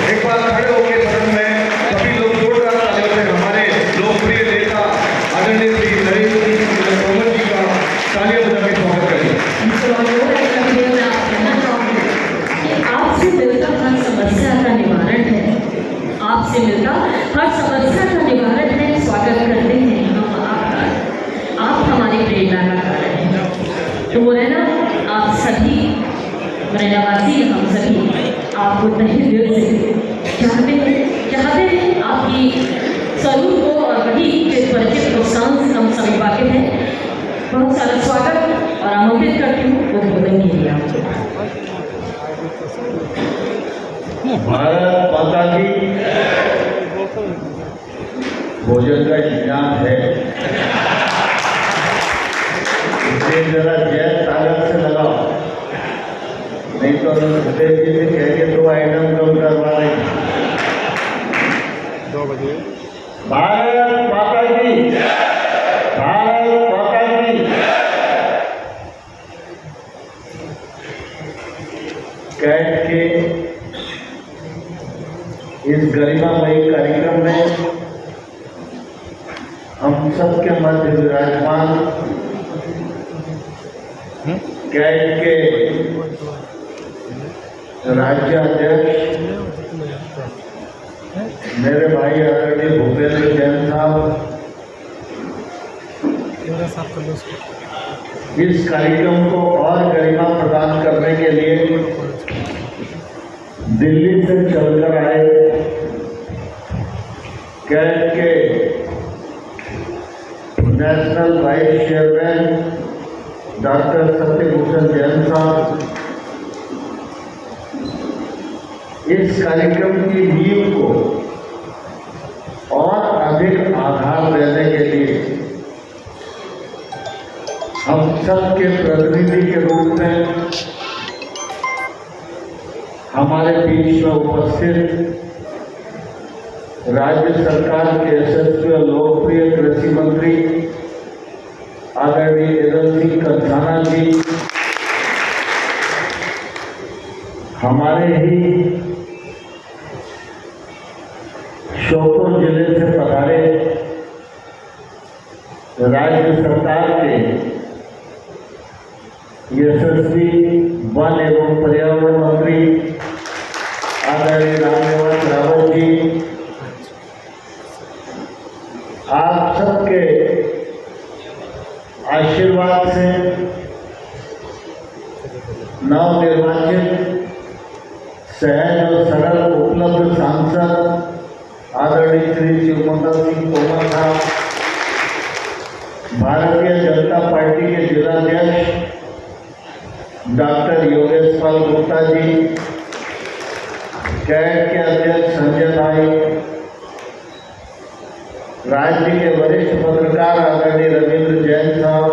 एक बार खड़े होकर सदन में सभी लोग जोरदार तालियों से हमारे लोकप्रिय नेता आदरणीय श्री नरेंद्र सिंह तोमर जी का तालियां बजा के स्वागत करें। आपसे मिलकर हर समस्या का निवारण है, आपसे मिलकर हर समस्या का निवारण है। स्वागत करते हैं हम आपका, आप हमारी प्रेरणा का कारण हैं। तो मुरैना आप सभी मुरैनावासी, हम सभी आपको तहे दिल से चाहते हैं आपकी स्वरूप को और वही के परिचित प्रोत्साहन से हम सभी वाकिफ हैं। बहुत सारा स्वागत और आमंत्रित करती हूँ उद्बोधन के लिए आपको। भारत माता की भोजन का इंतजाम है, इसे जरा जय ताकत से लगाओ, नहीं तो सुदेव जी से कह के 2 आइटम कम करवा देंगे। 2 बजे भारत माता की, भारत माता की। कैट के इस गरिमामयी कार्यक्रम में हम सबके मध्य विराजमान कैट के राज्याध्यक्ष मेरे भाई आदरणीय भूपेंद्र जैन साहब, इस कार्यक्रम को और गरिमा प्रदान करने के लिए दिल्ली से चलकर आए कैट के national vice chairman doctor Satyabhushan Jain साहब, इस कार्यक्रम की नींव को और अधिक आधार देने के लिए हम सबके प्रतिनिधि के रूप में हमारे बीच में उपस्थित राज्य सरकार के यशस्वी और लोकप्रिय कृषि मंत्री आदरणीय एदम सिंह कंसाना जी, हमारे ही श्योपुर जिले से पधारे राज्य सरकार के यशस्वी वन एवं पर्यावरण मंत्री आदरणीय रामनिवास रावत जी, आप सबके आशीर्वाद से नवनिर्वाचित सहज और सरल उपलब्ध सांसद आदरणीय श्री शिवमंगल सिंह तोमर साहब, भारतीय जनता पार्टी के जिलाध्यक्ष डॉक्टर योगेश पाल गुप्ता जी, कैट के अध्यक्ष संजय भाई, राज्य के वरिष्ठ पत्रकार आदरणीय रविंद्र जैन साहब,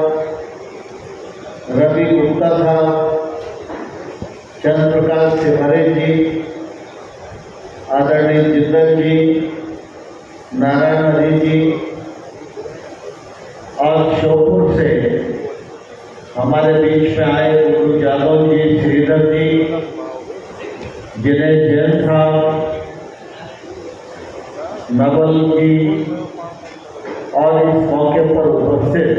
रवि गुप्ता साहब, चंद्रप्रकाश सिमरे जी, आदरणीय जिंदल जी, नारायण हरी जी, और श्योपुर से हमारे बीच में आए गुरु जादव जी, श्रीधर जी, जिन्हें जैन साहब, नवल जी, और इस मौके पर उपस्थित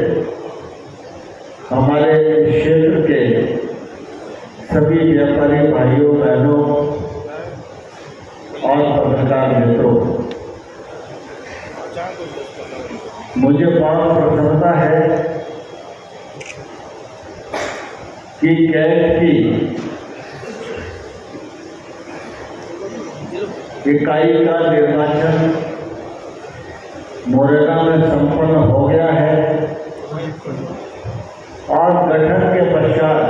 हमारे क्षेत्र के सभी व्यापारी भाइयों बहनों और पत्रकार मित्रों, मुझे बहुत प्रसन्नता है कि कैट की इकाई का निर्वाचन मुरैना में संपन्न हो गया है और गठन के पश्चात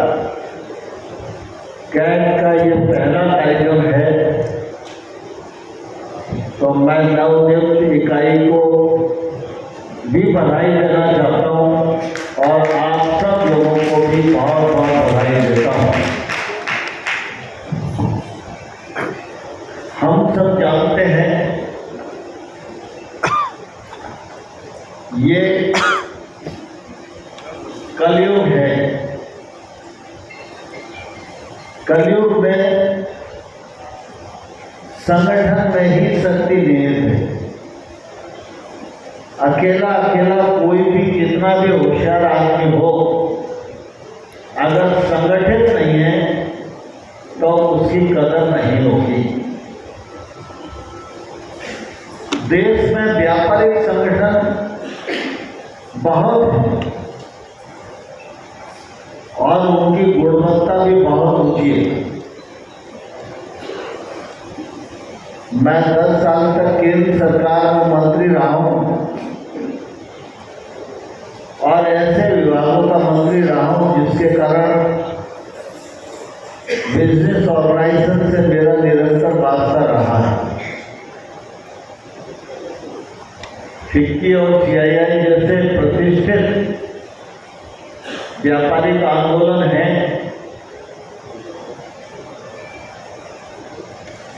कैट का ये पहला कार्यक्रम है। तो मैं नवनियुक्त इकाई को भी बधाई देना चाहता हूँ और आप सब लोगों को भी बहुत बहुत बधाई देता हूँ। हम सब जानते हैं ये कलयुग है, कलयुग में संगठन में ही शक्ति निहित है। अकेला कोई भी कितना भी होशियार आदमी हो, अगर संगठित नहीं है तो उसकी कदर नहीं होगी। देश में व्यापारिक संगठन बहुत है और उनकी गुणवत्ता भी बहुत ऊंची है। मैं 10 साल तक केंद्र सरकार में मंत्री रहा हूं और ऐसे विभागों का मंत्री रहा हूं जिसके कारण बिजनेस ऑर्गेनाइजेशन से मेरा निरंतर वास्ता रहा है। फिक्की और CII जैसे प्रतिष्ठित व्यापारिक आंदोलन हैं,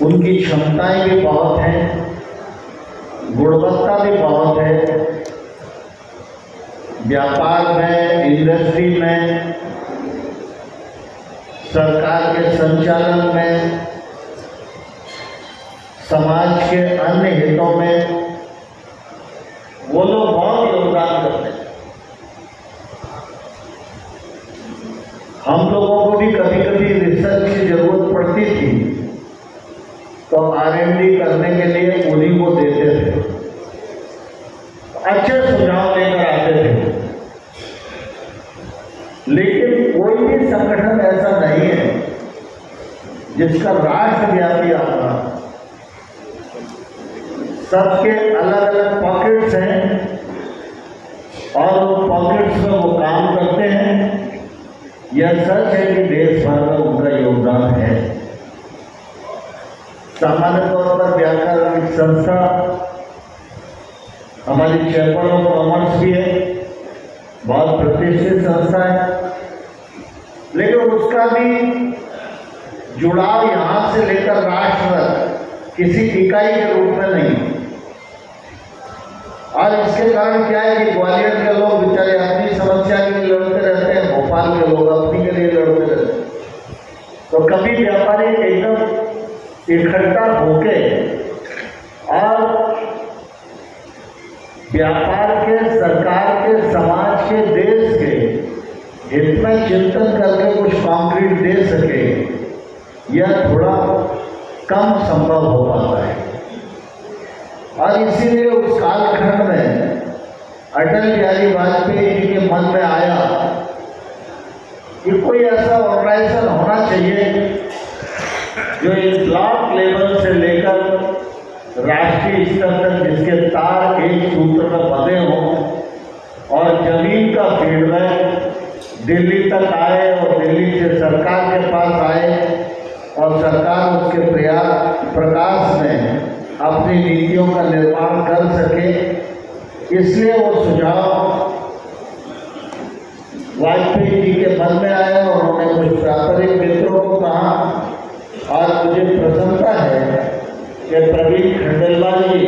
उनकी क्षमताएं भी बहुत हैं, गुणवत्ता भी बहुत है। व्यापार में, इंडस्ट्री में, सरकार के संचालन में, समाज के अन्य हितों में वो लोग बहुत योगदान करते हैं। हम लोगों को भी कभी कभी रिसर्च की जरूरत पड़ती थी तो R&D करने के लिए उन्हीं को देते थे, अच्छे सुझाव लेकर आते थे। लेकिन कोई भी संगठन ऐसा नहीं है जिसका राष्ट्रव्यापी आंकड़ा। सबके अलग अलग पॉकेट्स हैं और उन पॉकेट्स में वो काम करते हैं। यह सच है कि देश भर में उनका योगदान है। सामान्य तौर पर व्याकरण संस्था हमारी चैम्बर ऑफ कॉमर्स भी है, बहुत प्रतिष्ठित संस्था है, लेकिन उसका भी जुड़ाव यहाँ से लेकर राष्ट्र तक किसी इकाई के रूप में नहीं। और इसके कारण क्या है कि ग्वालियर के लोग बेचारे अपनी समस्या के लिए लड़ते रहते हैं, भोपाल के लोग अपनी के लिए लड़ते रहते हैं। तो कभी व्यापारी एकदम इकट्ठा होके और व्यापार के, सरकार के, समाज के, देश के हित में चिंतन करके कुछ कॉन्क्रीट दे सके, यह थोड़ा कम संभव हो पाता है। और इसीलिए उस कालखंड में अटल बिहारी वाजपेयी जी के मन में आया कि कोई ऐसा ऑर्गेनाइजेशन होना चाहिए जो एक ब्लॉक लेवल से लेकर राष्ट्रीय स्तर तक, जिसके तार एक सूत्र में बंधे हों और जमीन का फीडबैक दिल्ली तक आए और दिल्ली से सरकार के पास आए और सरकार उसके प्रकाश में अपनी नीतियों का निर्माण कर सके। इसलिए वो सुझाव वाजपेयी जी के मन में आया और उन्होंने कुछ व्यापारिक मित्रों को कहा। और मुझे प्रसन्नता है कि प्रवीण खंडेलवाल जी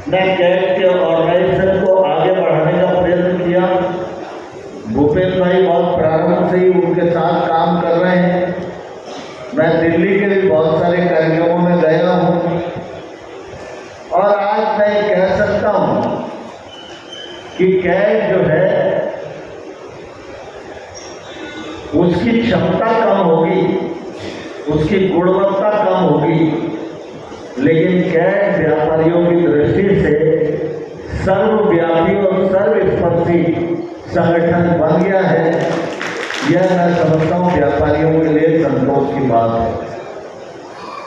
ने कैट के ऑर्गेनाइजेशन को आगे बढ़ाने का प्रयत्न किया। भूपेश भाई बहुत प्रारंभ से ही उनके साथ काम कर रहे हैं। मैं दिल्ली के भी बहुत सारे कार्यक्रमों में गया हूँ और आज मैं कह सकता हूँ कि कैट जो है उसकी क्षमता कम होगी, उसकी गुणवत्ता कम होगी, लेकिन कैट व्यापारियों की दृष्टि से सर्वव्यापी और सर्वस्पर्शी संगठन बन गया है। यह मैं समझता हूँ व्यापारियों के लिए संतोष की बात है।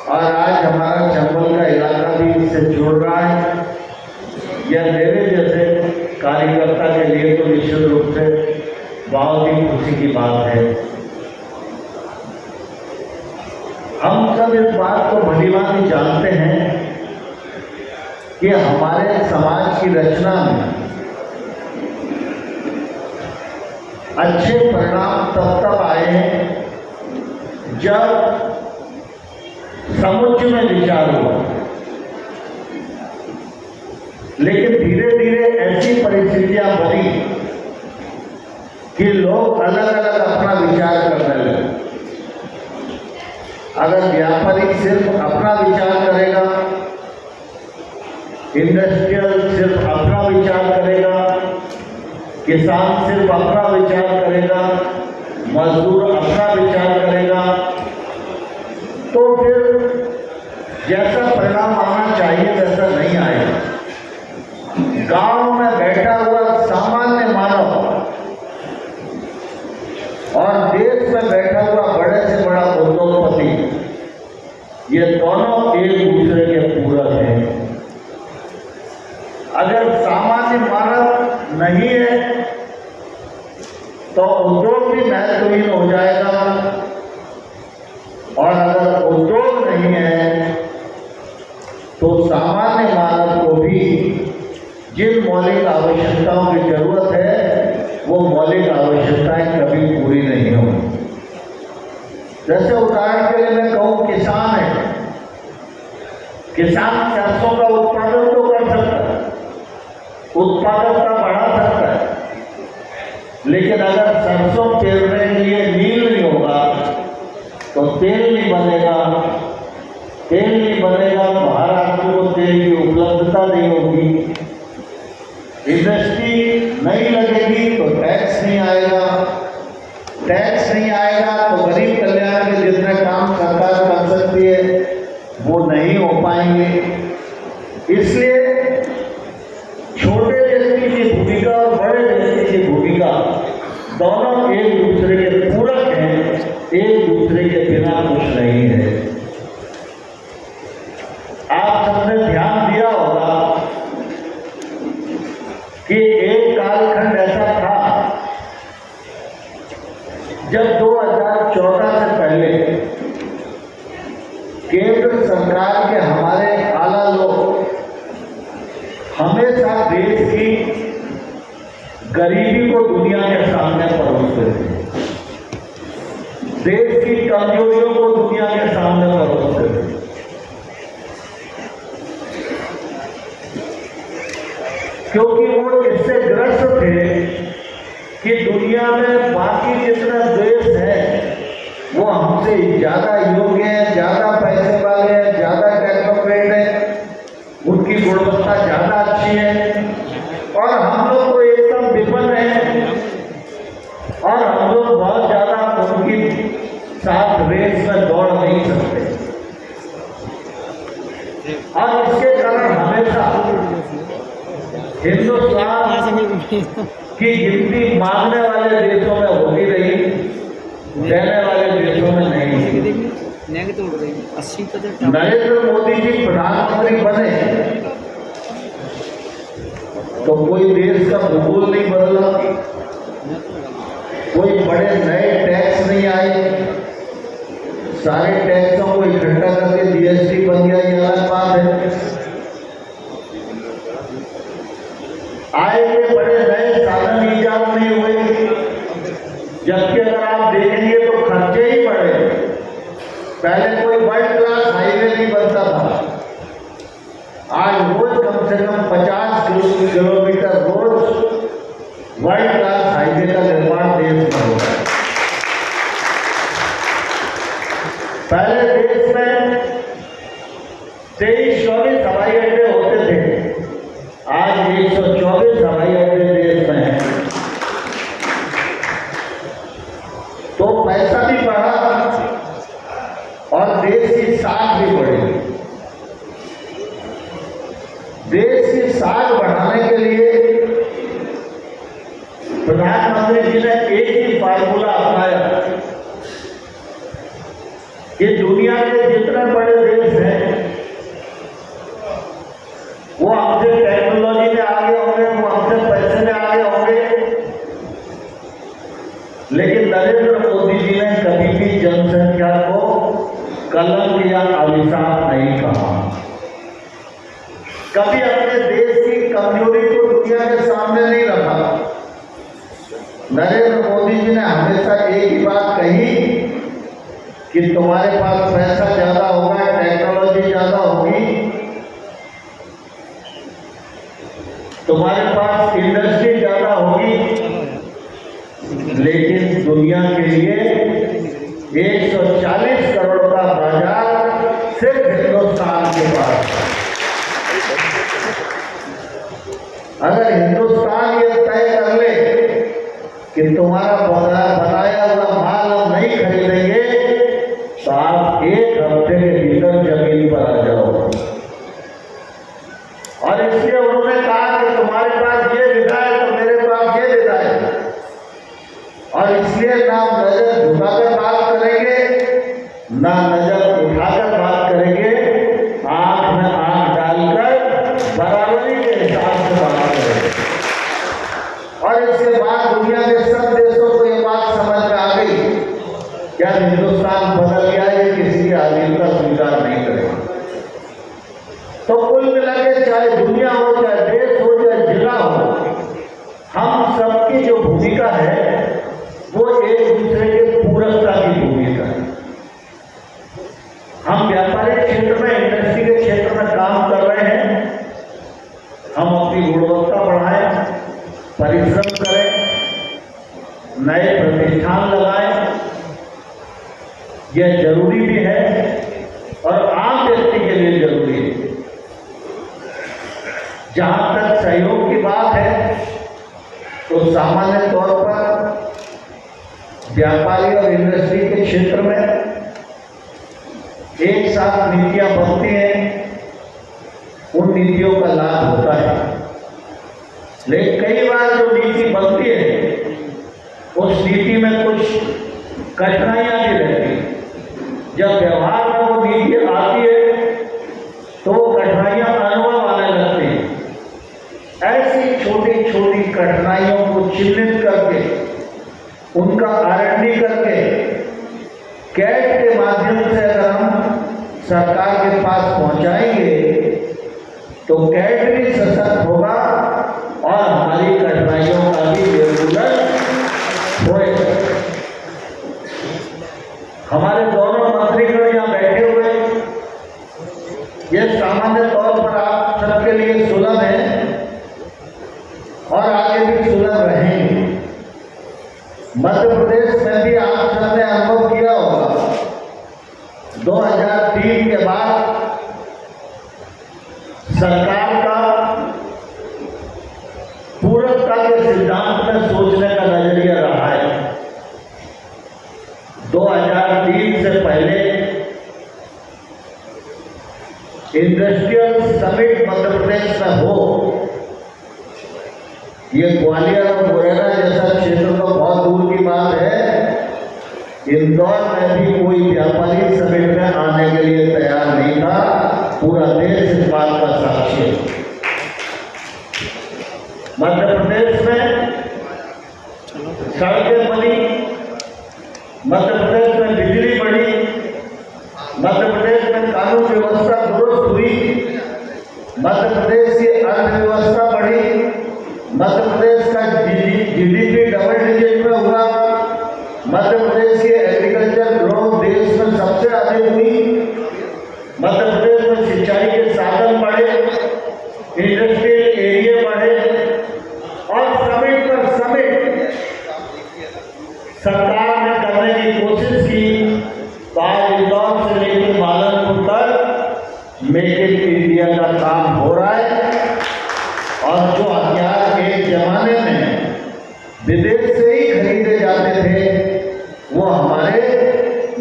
और आज हमारा चंबल का इलाका भी इससे जुड़ रहा है। यह मेरे जैसे कार्यकर्ता के लिए तो निश्चित रूप से बहुत ही खुशी की बात है। हम सब इस बात को भलीभांति जानते हैं कि हमारे समाज की रचना में अच्छे परिणाम तब आए हैं जब समुच्चय में विचार हुआ। लेकिन धीरे धीरे ऐसी परिस्थितियां बनी कि लोग अलग अलग अपना विचार करने लगे। अगर व्यापारी सिर्फ अपना इंडस्ट्रियल सिर्फ अपना विचार करेगा, किसान सिर्फ अपना विचार करेगा, मजदूर अपना विचार करेगा, तो फिर जैसा परिणाम आना चाहिए वैसा नहीं आएगा। गांव में बैठा हुआ सामान्य मानव और देश में बैठा हुआ बड़े से बड़ा उद्योगपति, ये दोनों एक दूसरे के पूरक हैं। अगर सामान्य मानव नहीं है तो उद्योग भी महत्वहीन हो जाएगा, और अगर उद्योग नहीं है तो सामान्य मानव को भी जिन मौलिक आवश्यकताओं की जरूरत है वो मौलिक आवश्यकताएं कभी पूरी नहीं होंगी। जैसे उदाहरण के लिए मैं कहूँ, किसान है, किसान सरसों का उत्पादन तो कर सकता है, उत्पादकता बढ़ा सकता है, लेकिन अगर सरसों पेरने के लिए नील नहीं होगा तो तेल नहीं बनेगा, तेल नहीं बनेगा, महाराष्ट्र को तेल की उपलब्धता नहीं होगी, इंडस्ट्री नहीं लगेगी तो टैक्स नहीं आएगा, टैक्स नहीं आएगा तो गरीब कल्याण के जितने काम सरकार कर सकती है वो नहीं हो पाएंगे। इसलिए छोटे व्यक्ति की भूमिका और बड़े व्यक्ति की भूमिका दोनों एक दूसरे के पूरक हैं, एक दूसरे के बिना कुछ नहीं है। आप सबने ध्यान दिया होगा कि एक कालखंड ऐसा था जब 2014 से पहले केंद्र सरकार के हमारे आला लोग हमेशा देश की गरीबी को दुनिया के सामने परोसते थे, देश की कमजोरियों को दुनिया के सामने परोसते थे। क्योंकि वो इससे ग्रस्त थे कि दुनिया में बाकी जितने देश हैं वो हमसे ज्यादा योग्य हैं, ज्यादा पैसे वाले हैं, ज्यादा टेक्नोक्रेट हैं, उनकी गुणवत्ता ज्यादा अच्छी है, और हम लोग तो एकदम विपन्न हैं, और हम लोग बहुत ज्यादा उनकी साथ रेस में दौड़ नहीं सकते। और इसके कारण हमेशा हिंदुस्तान की गिनती मांगने वाले देशों में होती रही, देने वाले देशों में नहीं। नरेंद्र मोदी जी प्रधानमंत्री बने तो कोई देश का भूगोल नहीं बदला, कोई बड़े नए टैक्स नहीं आए, सारे टैक्सों को इकट्ठा करके जीएसटी बन गया, ये अलग बात है। आय के बड़े नए साधन ईजाद नहीं हुए, जबकि अगर आप देखेंगे तो खर्चे ही बढ़े। पहले कोई वर्ल्ड क्लास हाईवे नहीं बनता था, आज रोज कम से कम 50 किलोमीटर रोज वर्ल्ड क्लास हाईवे का निर्माण देश में हो रहा है। पहले देश में 23-24 हवाई अड्डे होते थे, आज 124 हवाई अड्डे देश में हैं। तो पैसा भी बढ़ा और देश की साख भी बढ़ी। देश की साख बढ़ाने के लिए प्रधानमंत्री जी ने एक ही फार्मूला अपनाया कि दुनिया के जितने बड़े देश हैं वो हमसे टेक्नोलॉजी में आगे होंगे, वो हमसे पैसे में आगे होंगे, लेकिन नरेंद्र मोदी जी ने कभी भी जनसंख्या को कलंक या अभिशाप नहीं कहा, कभी अपने देश की कमजोरी को दुनिया के सामने नहीं रखा। नरेंद्र मोदी जी ने हमेशा एक ही बात कही कि तुम्हारे पास पैसा ज्यादा होगा, टेक्नोलॉजी ज्यादा होगी, तुम्हारे पास इंडस्ट्री ज्यादा होगी, लेकिन दुनिया के लिए 140 करोड़ का बाजार सिर्फ हिंदुस्तान के पास है। अगर हिंदुस्तान ये तय कर ले कि तुम्हारा बनाया हुआ माल हम नहीं खरीदेंगे, तो आप एक हफ्ते के भीतर जमीन पर आ जाओ। और इसलिए उन्होंने कहा कि तुम्हारे पास ये विधा है तो मेरे पास ये विधा है, और इसलिए ना नजर झुकाकर बात करेंगे ना नजर उठाकर बात करेंगे, आंख में आंख डालकर बराबरी के हिसाब से बात करेंगे। और इसके बाद दुनिया के सब देशों को ये बात समझ में आ गई क्या हिंदुस्तान बदल गया है, किसी की आजीविका स्वीकार नहीं करेगा। तो कुल मिला के चाहे दुनिया हो, चाहे देश हो, चाहे जिला हो, हम सबकी जो भूमिका है वो एक दूसरे के पूरकता की भूमिका है। हम व्यापारिक क्षेत्र में, इंडस्ट्री के क्षेत्र में काम कर रहे हैं, हम अपनी गुणवत्ता बढ़ाएं, परिश्रम करें, नए प्रतिष्ठान लगाएं, यह जरूरी भी है और आम व्यक्ति के लिए जरूरी है। जहां तक सहयोग की बात है तो सामान्य तौर पर व्यापारी और इंडस्ट्री के क्षेत्र में एक साथ नीतियां बनती हैं, उन नीतियों का लाभ होता है। लेकिन कई बार जो नीति बनती है उस नीति में कुछ कठिनाइयां भी रहती हैं। जब व्यवहार में वो नीति आती है तो कठिनाइयां अनुभव आने लगती हैं। ऐसी छोटी छोटी कठिनाइयों को चिन्हित करके, उनका आरंडी करके, कैट के माध्यम से अगर हम सरकार के पास पहुंचाएंगे तो कैट भी सशक्त होगा और हमारी कठिनाइयों का भी निर्मूलन होएगा। हमारे दोनों मंत्रीगण यहाँ बैठे हुए, ये सामान्य तौर पर आप सबके लिए सुलभ है और आगे भी सुलभ रहेंगे। मध्य प्रदेश में भी आप सबने अनुभव किया होगा, 2003 के बाद सरकार का पूरकता के सिद्धांत में सोचने का नजरिया रहा है। 2003 से पहले इंडस्ट्रियल समिट मध्य प्रदेश में हो, ये ग्वालियर और मुरैना जैसा क्षेत्र तो बहुत दूर की बात है, इंदौर में भी कोई व्यापारी समिट में आने के लिए तैयार नहीं था। पूरा देश इस बात का साक्षी है। मध्य प्रदेश में सड़कें बनी, मध्य प्रदेश में बिजली बढ़ी, मध्य प्रदेश में कानून व्यवस्था दुरुस्त हुई, मध्य प्रदेश की अर्थव्यवस्था बढ़ी, मध्य प्रदेश का जीडीपी डबल डिजिट में हुआ, मध्य प्रदेश की एग्रीकल्चर ग्रोथ देश में सबसे अधिक हुई, मध्य प्रदेश में सिंचाई के साधन बढ़े, इंडस्ट्रियल एरिया बढ़े और समिट पर समिट सरकार ने करने की कोशिश की। तो आज इंदौर से लेकर मालनपुर तक मेक इन इंडिया का काम हो रहा है और जो हथियार एक जमाने में विदेश से ही खरीदे जाते थे वो हमारे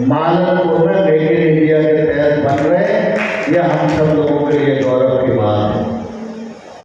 मालनपुर में मेक इन इंडिया के तहत बन रहे हैं। यह हम सब लोगों के लिए